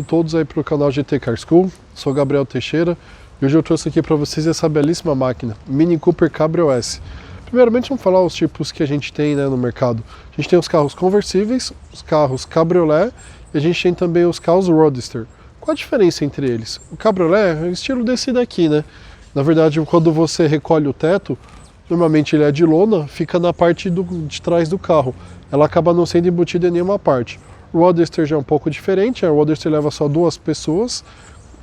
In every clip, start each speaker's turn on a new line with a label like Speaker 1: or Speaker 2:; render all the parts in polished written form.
Speaker 1: todos aí para o canal GT Car School. Sou Gabriel Teixeira e hoje eu trouxe aqui para vocês essa belíssima máquina, Mini Cooper Cabriol S. Primeiramente vamos falar os tipos que a gente tem, né, no mercado. A gente tem os carros conversíveis, os carros cabriolé e a gente tem também os carros roadster. Qual a diferença entre eles? O cabriolé é o estilo desse daqui, né? Na verdade, quando você recolhe o teto, normalmente ele é de lona, fica na parte de trás do carro. Ela acaba não sendo embutida em nenhuma parte. O roadster já é um pouco diferente, o roadster leva só 2 pessoas.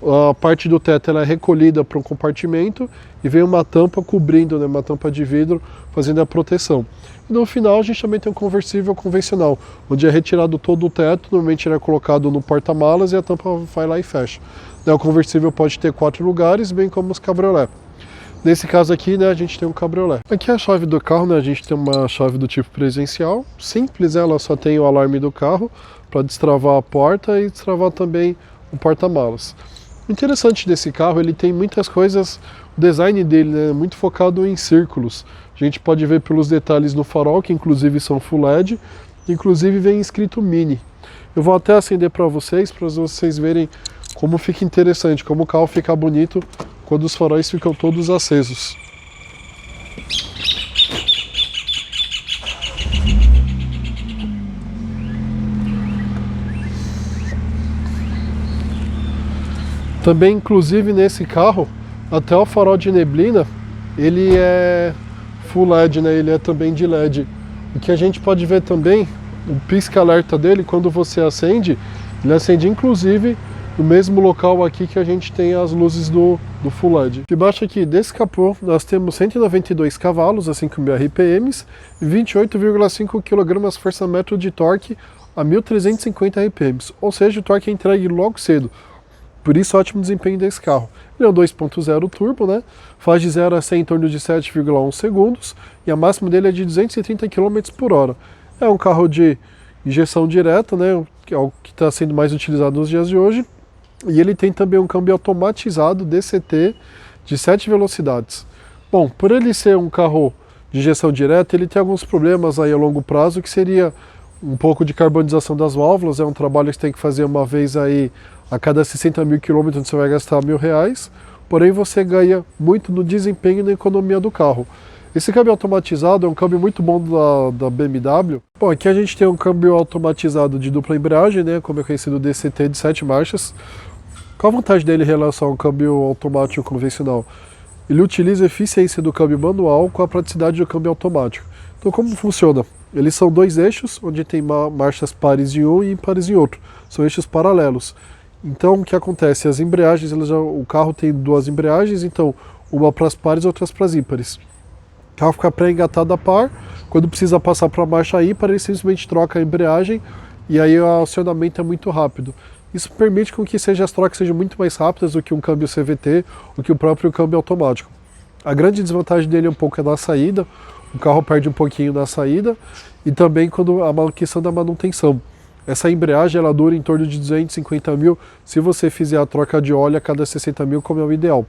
Speaker 1: A parte do teto ela é recolhida para um compartimento e vem uma tampa cobrindo, né, uma tampa de vidro, fazendo a proteção. E no final a gente também tem um conversível convencional, onde é retirado todo o teto, normalmente ele é colocado no porta-malas e a tampa vai lá e fecha. O conversível pode ter 4 lugares, bem como os cabriolé. Nesse caso aqui, né, a gente tem um cabriolé. Aqui é a chave do carro, né, a gente tem uma chave do tipo presencial, simples, ela só tem o alarme do carro para destravar a porta e destravar também o porta-malas. O interessante desse carro, ele tem muitas coisas, o design dele é, né, muito focado em círculos. A gente pode ver pelos detalhes no farol, que inclusive são Full LED, inclusive vem escrito Mini. Eu vou até acender para vocês verem como fica interessante, como o carro fica bonito quando os faróis ficam todos acesos. Também, inclusive, nesse carro, até o farol de neblina, ele é Full LED, né? Ele é também de LED. O que a gente pode ver também, o pisca-alerta dele, quando você acende, ele acende inclusive no mesmo local aqui que a gente tem as luzes do Full LED. Debaixo aqui desse capô, nós temos 192 cavalos, a 5.000 RPMs, e 28,5 kgfm de torque a 1.350 RPMs. Ou seja, o torque é entregue logo cedo. Por isso, ótimo desempenho desse carro. Ele é um 2.0 turbo, né? Faz de 0 a 100 em torno de 7,1 segundos e a máxima dele é de 230 km por hora. É um carro de injeção direta, né? Que é o que está sendo mais utilizado nos dias de hoje. E ele tem também um câmbio automatizado DCT de 7 velocidades. Bom, por ele ser um carro de injeção direta, ele tem alguns problemas aí a longo prazo, que seria um pouco de carbonização das válvulas. É um trabalho que você tem que fazer uma vez aí a cada 60.000 km, você vai gastar R$1.000, porém você ganha muito no desempenho e na economia do carro. Esse câmbio automatizado é um câmbio muito bom da BMW. Bom, aqui a gente tem um câmbio automatizado de dupla embreagem, né, como é conhecido o DCT de 7 marchas. Qual a vantagem dele em relação ao câmbio automático convencional? Ele utiliza a eficiência do câmbio manual com a praticidade do câmbio automático. Então como funciona? Eles são 2 eixos, onde tem marchas pares em um e ímpares em outro. São eixos paralelos. Então o que acontece? As embreagens, o carro tem 2 embreagens, então uma para as pares e outras para as ímpares. O carro fica pré-engatado a par, quando precisa passar para a marcha ímpar, ele simplesmente troca a embreagem e aí o acionamento é muito rápido. Isso permite com que as trocas sejam muito mais rápidas do que um câmbio CVT, ou que o próprio câmbio automático. A grande desvantagem dele um pouco é na saída, o carro perde um pouquinho na saída, e também quando a questão da manutenção. Essa embreagem ela dura em torno de 250 mil se você fizer a troca de óleo a cada 60 mil, como é o ideal.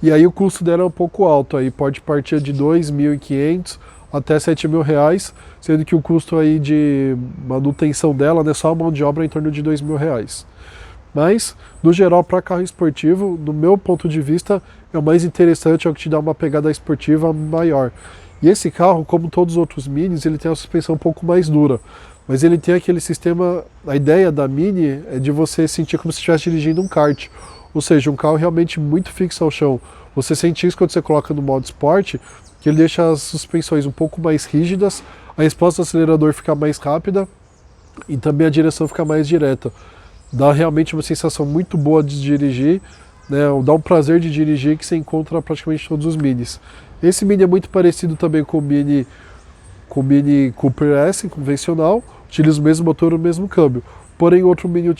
Speaker 1: E aí o custo dela é um pouco alto, aí pode partir de R$2.500 até R$7.000, sendo que o custo aí de manutenção dela, né, só a mão de obra é em torno de R$2.000. Mas, no geral, para carro esportivo, do meu ponto de vista, é o mais interessante, é o que te dá uma pegada esportiva maior. E esse carro, como todos os outros Minis, ele tem uma suspensão um pouco mais dura. Mas ele tem aquele sistema, a ideia da Mini é de você sentir como se estivesse dirigindo um kart. Ou seja, um carro realmente muito fixo ao chão. Você sente isso quando você coloca no modo esporte, que ele deixa as suspensões um pouco mais rígidas, a resposta do acelerador fica mais rápida e também a direção fica mais direta. Dá realmente uma sensação muito boa de dirigir, né? Dá um prazer de dirigir que você encontra praticamente todos os Minis. Esse Mini é muito parecido também com o Mini Cooper S convencional, utiliza o mesmo motor, o mesmo câmbio. Porém, outro Mini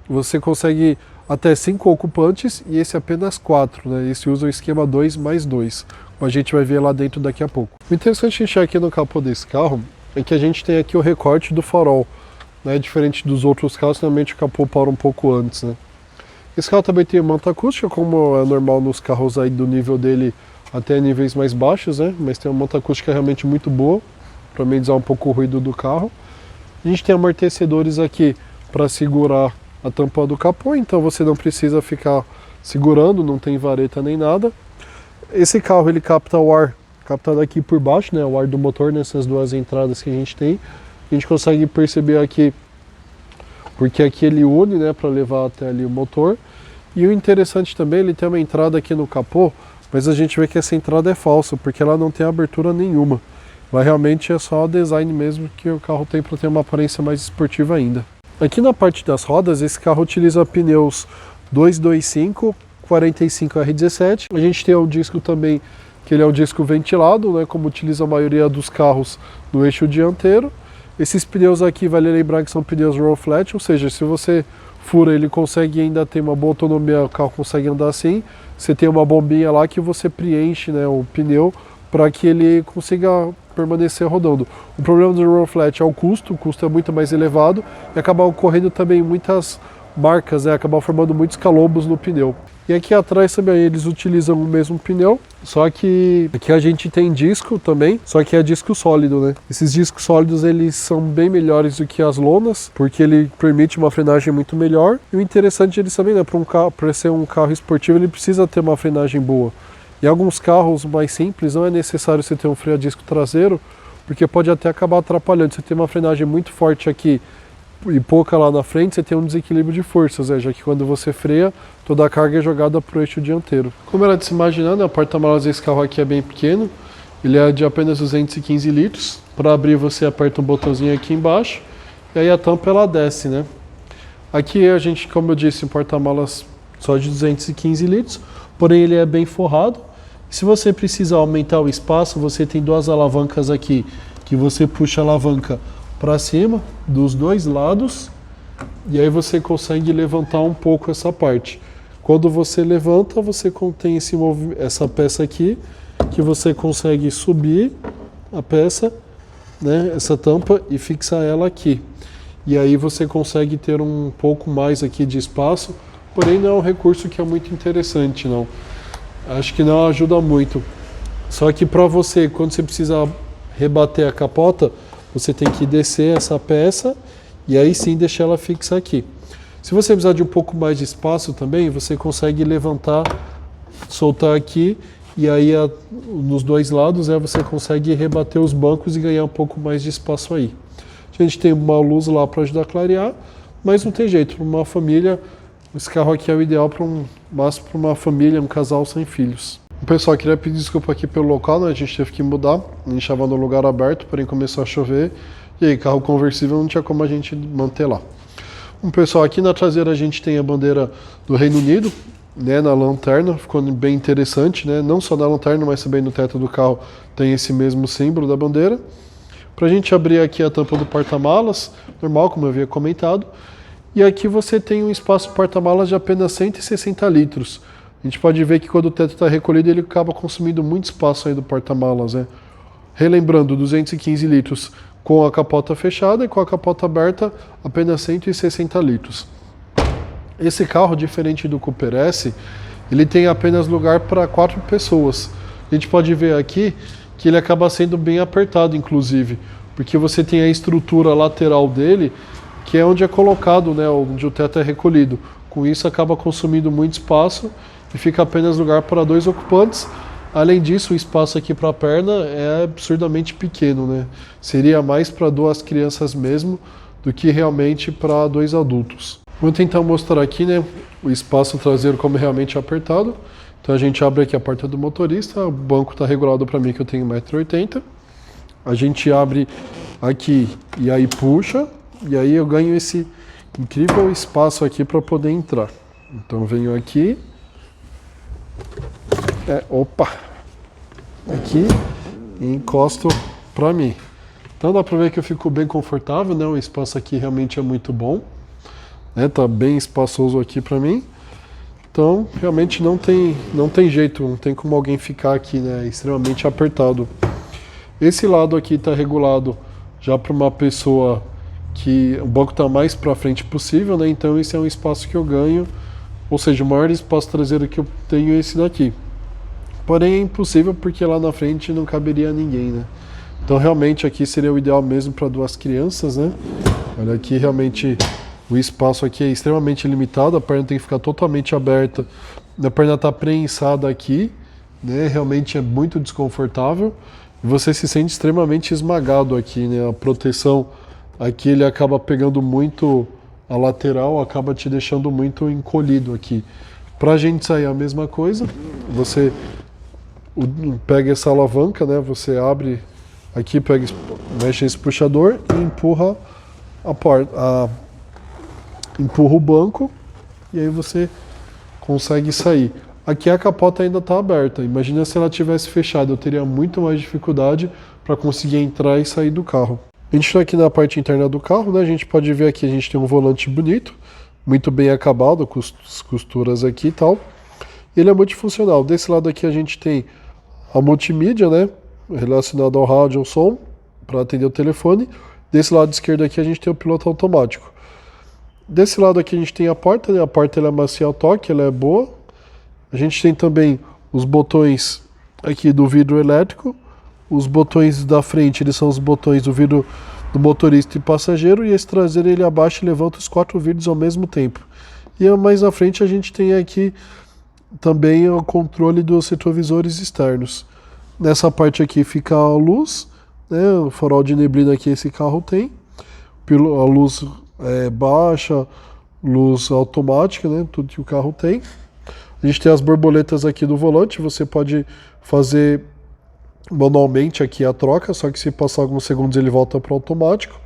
Speaker 1: você consegue até 5 ocupantes e esse apenas 4, né? Esse usa o esquema 2+2, como a gente vai ver lá dentro daqui a pouco. O interessante enxergar aqui no capô desse carro é que a gente tem aqui o recorte do farol, né? Diferente dos outros carros, normalmente o capô para um pouco antes, né? Esse carro também tem manta acústica, como é normal nos carros aí do nível dele até níveis mais baixos, né? Mas tem uma manta acústica realmente muito boa para amenizar um pouco o ruído do carro. A gente tem amortecedores aqui para segurar a tampa do capô, então você não precisa ficar segurando, não tem vareta nem nada. Esse carro ele capta o ar, captado aqui por baixo, né, o ar do motor nessas duas entradas que a gente tem. A gente consegue perceber aqui, porque aqui ele une, né, para levar até ali o motor. E o interessante também, ele tem uma entrada aqui no capô, mas a gente vê que essa entrada é falsa, porque ela não tem abertura nenhuma. Ela realmente é só o design mesmo que o carro tem para ter uma aparência mais esportiva ainda. Aqui na parte das rodas, esse carro utiliza pneus 225 45R17. A gente tem o disco também, que ele é um disco ventilado, né, como utiliza a maioria dos carros no eixo dianteiro. Esses pneus aqui, vale lembrar que são pneus roll flat, ou seja, se você fura, ele consegue ainda ter uma boa autonomia, o carro consegue andar assim. Você tem uma bombinha lá que você preenche, né, o pneu para que ele consiga permanecer rodando. O problema do roll flat é o custo é muito mais elevado e acaba ocorrendo também muitas marcas, né, acaba formando muitos calombos no pneu. E aqui atrás também eles utilizam o mesmo pneu, só que aqui a gente tem disco também, só que é disco sólido, né? Esses discos sólidos eles são bem melhores do que as lonas, porque ele permite uma frenagem muito melhor. E o interessante deles também, né, para ser um carro esportivo, ele precisa ter uma frenagem boa. Em alguns carros mais simples não é necessário você ter um freio a disco traseiro, porque pode até acabar atrapalhando. Você tem uma frenagem muito forte aqui e pouca lá na frente, você tem um desequilíbrio de forças, já que quando você freia, toda a carga é jogada para o eixo dianteiro. Como era de se imaginar, né, o porta-malas desse carro aqui é bem pequeno, ele é de apenas 215 litros. Para abrir você aperta um botãozinho aqui embaixo, e aí a tampa ela desce, né? Aqui a gente, como eu disse, um porta-malas só de 215 litros, porém ele é bem forrado. Se você precisa aumentar o espaço, você tem duas alavancas aqui, que você puxa a alavanca para cima, dos dois lados, e aí você consegue levantar um pouco essa parte. Quando você levanta, você contém essa peça aqui, que você consegue subir a peça, né, essa tampa, e fixar ela aqui. E aí você consegue ter um pouco mais aqui de espaço, porém não é um recurso que é muito interessante, não. Acho que não ajuda muito. Só que para você, quando você precisa rebater a capota, você tem que descer essa peça e aí sim deixar ela fixa aqui. Se você precisar de um pouco mais de espaço também, você consegue levantar, soltar aqui e aí nos dois lados você consegue rebater os bancos e ganhar um pouco mais de espaço aí. A gente tem uma luz lá para ajudar a clarear, mas não tem jeito, para uma família, esse carro aqui é o ideal para uma família, um casal sem filhos. Pessoal, queria pedir desculpa aqui pelo local, né? A gente teve que mudar, a gente estava no lugar aberto, porém começou a chover, e aí carro conversível não tinha como a gente manter lá. Pessoal, aqui na traseira a gente tem a bandeira do Reino Unido, né, na lanterna, ficou bem interessante, né? Não só na lanterna, mas também no teto do carro tem esse mesmo símbolo da bandeira. Para a gente abrir aqui a tampa do porta-malas, normal, como eu havia comentado, e aqui você tem um espaço porta-malas de apenas 160 litros. A gente pode ver que quando o teto está recolhido, ele acaba consumindo muito espaço aí do porta-malas, né? Relembrando, 215 litros com a capota fechada e com a capota aberta, apenas 160 litros. Esse carro, diferente do Cooper S, ele tem apenas lugar para 4 pessoas. A gente pode ver aqui que ele acaba sendo bem apertado, inclusive, porque você tem a estrutura lateral dele, que é onde é colocado, né, onde o teto é recolhido. Com isso, acaba consumindo muito espaço e fica apenas lugar para 2 ocupantes. Além disso, o espaço aqui para a perna é absurdamente pequeno, né? Seria mais para 2 crianças mesmo do que realmente para 2 adultos. Vou tentar mostrar aqui, né, o espaço traseiro como realmente é apertado. Então a gente abre aqui a porta do motorista, o banco está regulado para mim que eu tenho 1,80 m. A gente abre aqui e aí puxa, e aí eu ganho esse incrível espaço aqui para poder entrar. Então venho aqui, aqui e encosto para mim. Então dá para ver que eu fico bem confortável, né? O espaço aqui realmente é muito bom, né? Tá bem espaçoso aqui para mim. Então realmente não tem jeito, não tem como alguém ficar aqui, né? É extremamente apertado. Esse lado aqui está regulado já para uma pessoa que o banco está mais para frente possível, né? Então esse é um espaço que eu ganho, ou seja, o maior espaço traseiro que eu tenho é esse daqui. Porém é impossível porque lá na frente não caberia ninguém, né? Então realmente aqui seria o ideal mesmo para 2 crianças, né? Olha aqui, realmente O espaço aqui é extremamente limitado, a perna tem que ficar totalmente aberta, a perna está prensada aqui, né? Realmente é muito desconfortável. E você se sente extremamente esmagado aqui, né? A proteção aqui ele acaba pegando muito a lateral, acaba te deixando muito encolhido aqui. Pra gente sair a mesma coisa, você pega essa alavanca, né? Você abre aqui, mexe esse puxador e empurra a porta, empurra o banco e aí você consegue sair. Aqui a capota ainda está aberta. Imagina se ela tivesse fechada, eu teria muito mais dificuldade para conseguir entrar e sair do carro. A gente está aqui na parte interna do carro, né? A gente pode ver aqui, a gente tem um volante bonito, muito bem acabado, com as costuras aqui e tal. Ele é multifuncional. Desse lado aqui a gente tem a multimídia, né? Relacionado ao rádio, ao som, para atender o telefone. Desse lado esquerdo aqui a gente tem o piloto automático. Desse lado aqui a gente tem a porta, né? A porta ela é macia ao toque, ela é boa. A gente tem também os botões aqui do vidro elétrico. Os botões da frente, eles são os botões do vidro do motorista e passageiro, e esse traseiro ele abaixa e levanta os 4 vidros ao mesmo tempo. E mais à frente a gente tem aqui também o controle dos retrovisores externos. Nessa parte aqui fica a luz, né? O farol de neblina que esse carro tem. A luz baixa, luz automática, né? Tudo que o carro tem. A gente tem as borboletas aqui do volante, você pode fazer manualmente aqui a troca, só que se passar alguns segundos ele volta para o automático.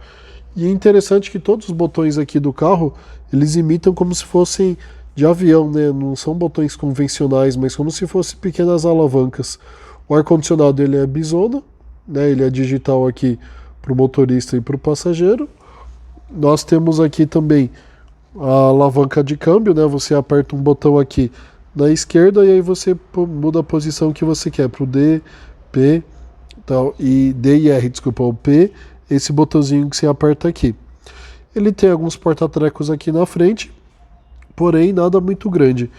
Speaker 1: E é interessante que todos os botões aqui do carro, eles imitam como se fossem de avião, né? Não são botões convencionais, mas como se fossem pequenas alavancas. O ar-condicionado ele é bisona, né? Ele é digital aqui para o motorista e para o passageiro. Nós temos aqui também a alavanca de câmbio, né? Você aperta um botão aqui na esquerda e aí você muda a posição que você quer, para o D, P, tal, e D e R, desculpa, o P, esse botãozinho que você aperta aqui. Ele tem alguns porta-trecos aqui na frente, porém nada muito grande.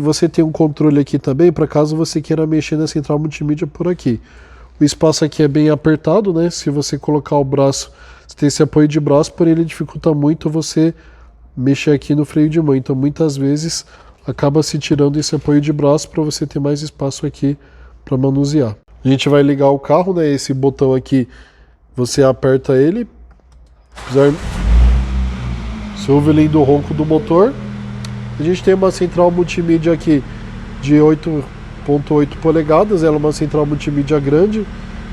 Speaker 1: Você tem um controle aqui também, para caso você queira mexer na central multimídia por aqui. O espaço aqui é bem apertado, né? Se você colocar o braço, você tem esse apoio de braço, porém ele dificulta muito você mexer aqui no freio de mão. Então muitas vezes acaba se tirando esse apoio de braço para você ter mais espaço aqui para manusear. A gente vai ligar o carro, né? Esse botão aqui, você aperta ele, você ouve o lindo ronco do motor. A gente tem uma central multimídia aqui de 8.8 polegadas, ela é uma central multimídia grande,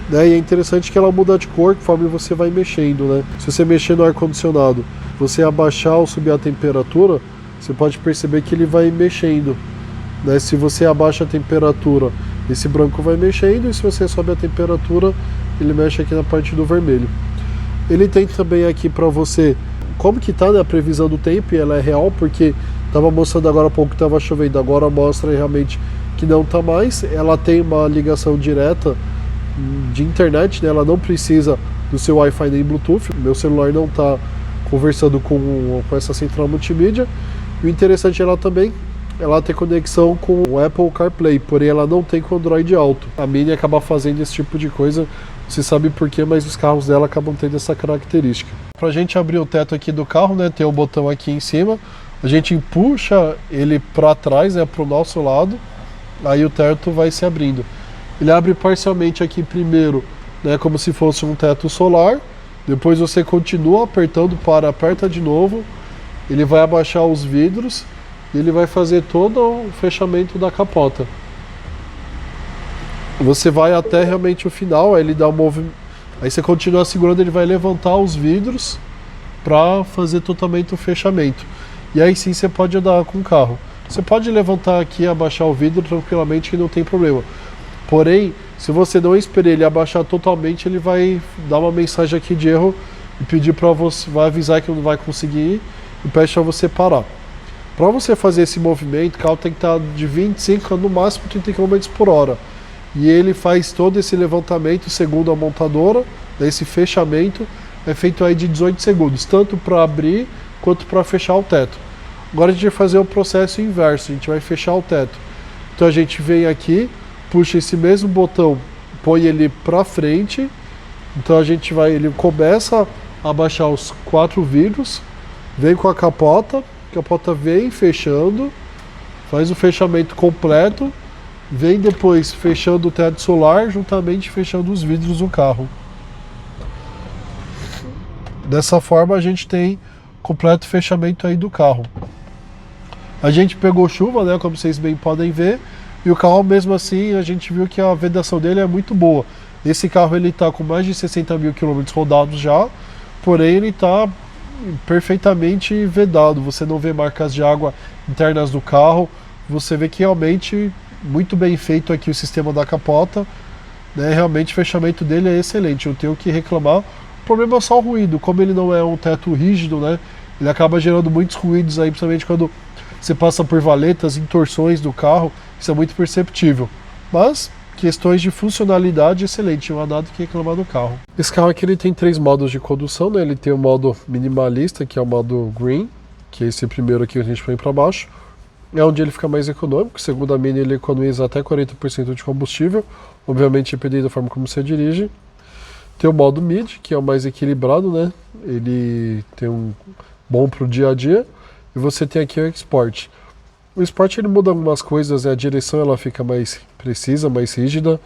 Speaker 1: né? E é interessante que ela muda de cor conforme você vai mexendo, né? Se você mexer no ar-condicionado, você abaixar ou subir a temperatura, você pode perceber que ele vai mexendo, né? Se você abaixa a temperatura, esse branco vai mexendo, e se você sobe a temperatura, ele mexe aqui na parte do vermelho. Ele tem também aqui para você, como que tá, né, a previsão do tempo, e ela é real, porque estava mostrando agora há pouco que estava chovendo, agora mostra realmente que não está mais. Ela tem uma ligação direta de internet, né? Ela não precisa do seu Wi-Fi nem Bluetooth. Meu celular não está conversando com essa central multimídia. O interessante é ela tem conexão com o Apple CarPlay, porém ela não tem com o Android Auto. A Mini acaba fazendo esse tipo de coisa, você sabe por quê, mas os carros dela acabam tendo essa característica. Para a gente abrir o teto aqui do carro, né, tem o botão aqui em cima, a gente puxa ele para trás, né, para o nosso lado, aí o teto vai se abrindo. Ele abre parcialmente aqui primeiro, né, como se fosse um teto solar, depois você continua apertando, aperta de novo, ele vai abaixar os vidros, e ele vai fazer todo o fechamento da capota. Você vai até realmente o final, aí ele dá um movimento, aí você continua segurando, ele vai levantar os vidros para fazer totalmente o fechamento. E aí sim você pode andar com o carro. Você pode levantar aqui e abaixar o vidro tranquilamente, que não tem problema. Porém, se você não esperar ele abaixar totalmente, ele vai dar uma mensagem aqui de erro e pedir para você, vai avisar que não vai conseguir ir e pede para você parar. Para você fazer esse movimento, o carro tem que estar de 25 a no máximo 30 km por hora. E ele faz todo esse levantamento, segundo a montadora, esse fechamento é feito aí de 18 segundos, tanto para abrir quanto para fechar o teto. Agora a gente vai fazer o processo inverso, a gente vai fechar o teto. Então a gente vem aqui, puxa esse mesmo botão, põe ele para frente, então ele começa a abaixar os 4 vidros, vem com a capota vem fechando, faz o fechamento completo, vem depois fechando o teto solar, juntamente fechando os vidros do carro. Dessa forma a gente tem completo fechamento aí do carro. A gente pegou chuva, né, como vocês bem podem ver, e o carro mesmo assim a gente viu que a vedação dele é muito boa. Esse carro ele está com mais de 60 mil quilômetros rodados já, porém ele está perfeitamente vedado. Você não vê marcas de água internas do carro, você vê que realmente muito bem feito aqui o sistema da capota, né? Realmente o fechamento dele é excelente, eu tenho que reclamar. O problema é só o ruído, como ele não é um teto rígido, né? Ele acaba gerando muitos ruídos aí, principalmente quando você passa por valetas, entorções do carro, isso é muito perceptível. Mas questões de funcionalidade excelente, não há nada que reclamar do carro. Esse carro aqui ele tem 3 modos de condução, né? Ele tem o modo minimalista, que é o modo green, que é esse primeiro aqui que a gente põe para baixo. É onde ele fica mais econômico, segundo a Mini ele economiza até 40% de combustível, obviamente dependendo da forma como você dirige. Tem o modo mid, que é o mais equilibrado, né? Ele tem um bom para o dia a dia. E você tem aqui o Sport. O Sport ele muda algumas coisas, né? A direção ela fica mais precisa, mais rígida.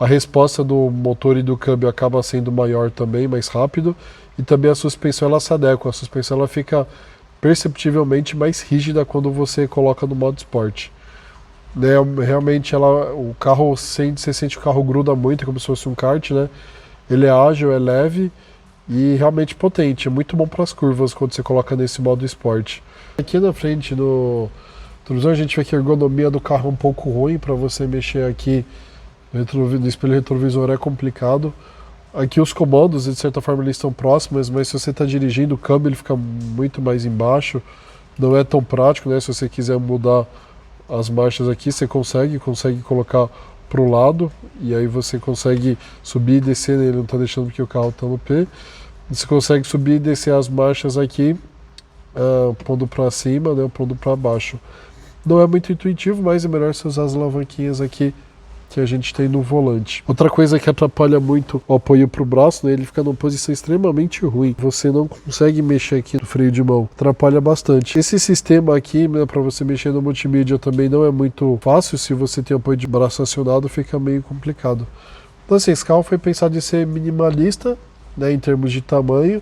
Speaker 1: A resposta do motor e do câmbio acaba sendo maior também, mais rápido. E também a suspensão ela se adequa. A suspensão ela fica perceptivelmente mais rígida quando você coloca no modo Sport. Né? Realmente o carro, você sente que o carro gruda muito, como se fosse um kart, né? Ele é ágil, é leve e realmente potente. É muito bom para as curvas quando você coloca nesse modo Sport. Aqui na frente no televisor a gente vê que a ergonomia do carro é um pouco ruim para você mexer aqui no espelho retrovisor é complicado. Aqui os comandos, de certa forma, eles estão próximos, mas se você está dirigindo o câmbio ele fica muito mais embaixo. Não é tão prático, né? Se você quiser mudar as marchas aqui, você consegue colocar para o lado e aí você consegue subir e descer, né? Ele não está deixando porque o carro está no P. Você consegue subir e descer as marchas aqui, pondo para cima, né? Pondo para baixo. Não é muito intuitivo, mas é melhor você usar as alavanquinhas aqui que a gente tem no volante. Outra coisa que atrapalha muito o apoio para o braço, né, ele fica numa posição extremamente ruim. Você não consegue mexer aqui no freio de mão. Atrapalha bastante. Esse sistema aqui, né, para você mexer no multimídia também não é muito fácil. Se você tem apoio de braço acionado, fica meio complicado. Então assim, esse carro foi pensado em ser minimalista, né, em termos de tamanho,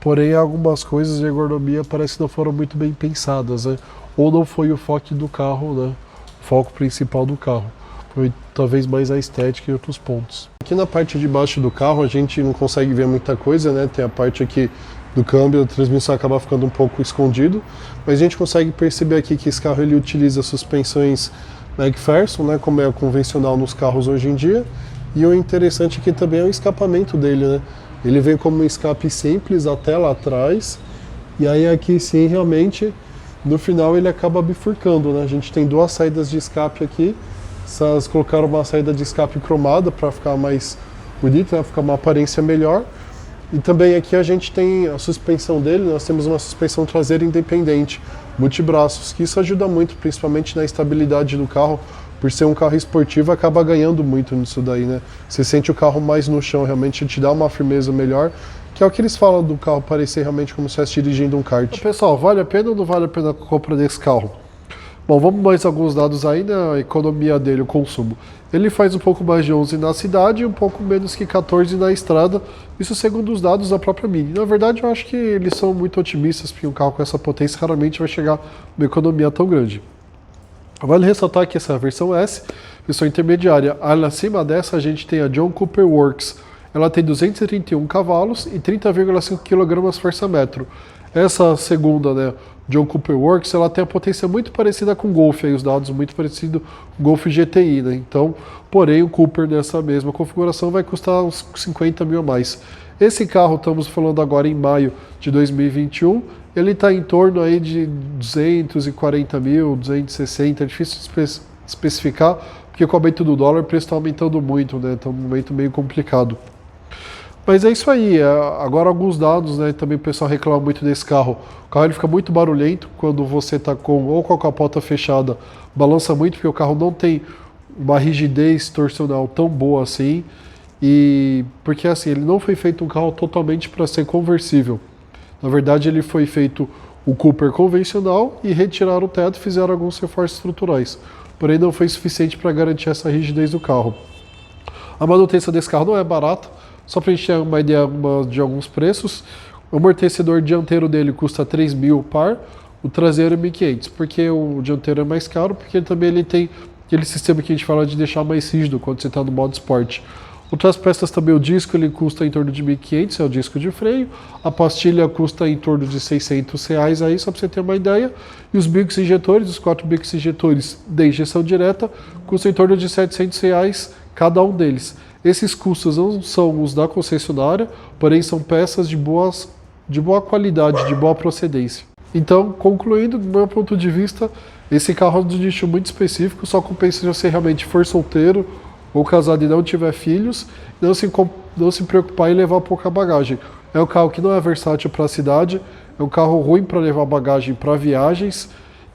Speaker 1: porém algumas coisas de ergonomia parece que não foram muito bem pensadas, né? Ou não foi o foco do carro, né? O foco principal do carro. Foi talvez mais a estética e outros pontos. Aqui na parte de baixo do carro a gente não consegue ver muita coisa, né? Tem a parte aqui do câmbio, a transmissão acaba ficando um pouco escondido, mas a gente consegue perceber aqui que esse carro ele utiliza suspensões McPherson, né? Como é convencional nos carros hoje em dia. E o interessante aqui também é o escapamento dele, né? Ele vem como um escape simples até lá atrás, e aí aqui sim realmente no final ele acaba bifurcando, né? A gente tem 2 saídas de escape aqui. Essas colocaram uma saída de escape cromada para ficar mais bonita, né? Ficar uma aparência melhor. E também aqui a gente tem a suspensão dele, nós temos uma suspensão traseira independente, multibraços, que isso ajuda muito, principalmente na estabilidade do carro. Por ser um carro esportivo, acaba ganhando muito nisso daí, né? Você sente o carro mais no chão, realmente te dá uma firmeza melhor, que é o que eles falam do carro parecer realmente como se estivesse dirigindo um kart. Então, pessoal, vale a pena ou não vale a pena a compra desse carro? Bom, vamos mais alguns dados aí, né? A economia dele, o consumo. Ele faz um pouco mais de 11 na cidade e um pouco menos que 14 na estrada, isso segundo os dados da própria Mini. Na verdade, eu acho que eles são muito otimistas, porque um carro com essa potência raramente vai chegar numa economia tão grande. Vale ressaltar que essa versão S, versão intermediária, acima dessa a gente tem a John Cooper Works. Ela tem 231 cavalos e 30,5 kg força-metro. Essa segunda, né, John Cooper Works, ela tem a potência muito parecida com o Golf, aí os dados muito parecidos com o Golf GTI, né? Então, porém, o Cooper nessa mesma configuração vai custar uns 50 mil a mais. Esse carro, estamos falando agora em maio de 2021, ele está em torno aí de 240 mil, 260, é difícil especificar, porque com o aumento do dólar o preço está aumentando muito, né? Está um momento meio complicado. Mas é isso aí, agora alguns dados, né? Também o pessoal reclama muito desse carro. O carro ele fica muito barulhento quando você está com a capota fechada, balança muito porque o carro não tem uma rigidez torcional tão boa assim, e porque assim, ele não foi feito um carro totalmente para ser conversível. Na verdade ele foi feito o Cooper convencional e retiraram o teto e fizeram alguns reforços estruturais. Porém, não foi suficiente para garantir essa rigidez do carro. A manutenção desse carro não é barata, só para a gente ter uma ideia de alguns preços. O amortecedor dianteiro dele custa 3.000 par, o traseiro é 1.500, porque o dianteiro é mais caro, porque ele tem aquele sistema que a gente fala de deixar mais rígido quando você está no modo esporte. Outras peças também, o disco ele custa em torno de 1.500, é o disco de freio, a pastilha custa em torno de R$600 aí, só para você ter uma ideia, e os bicos injetores, os 4 bicos injetores de injeção direta, custam em torno de R$700 cada um deles. Esses custos não são os da concessionária, porém são peças de boa qualidade, de boa procedência. Então, concluindo, do meu ponto de vista, esse carro é um nicho muito específico, só compensa se você realmente for solteiro ou casado e não tiver filhos, não se preocupar em levar pouca bagagem. É um carro que não é versátil para a cidade, é um carro ruim para levar bagagem para viagens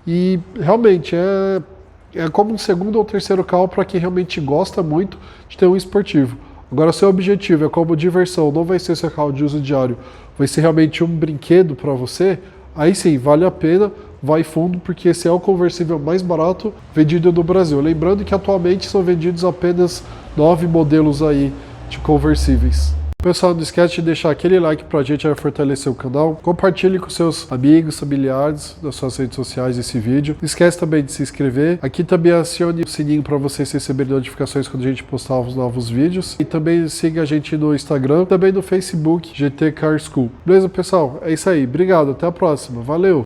Speaker 1: e realmente é como um segundo ou terceiro carro para quem realmente gosta muito de ter um esportivo. Agora, seu objetivo é como diversão, não vai ser seu carro de uso diário, vai ser realmente um brinquedo para você, aí sim, vale a pena, vai fundo, porque esse é o conversível mais barato vendido no Brasil. Lembrando que atualmente são vendidos apenas 9 modelos aí de conversíveis. Pessoal, não esquece de deixar aquele like pra gente fortalecer o canal. Compartilhe com seus amigos, familiares, nas suas redes sociais esse vídeo. Não esquece também de se inscrever. Aqui também acione o sininho para vocês receberem notificações quando a gente postar os novos vídeos. E também siga a gente no Instagram, também no Facebook, GT Car School. Beleza, pessoal? É isso aí. Obrigado. Até a próxima. Valeu!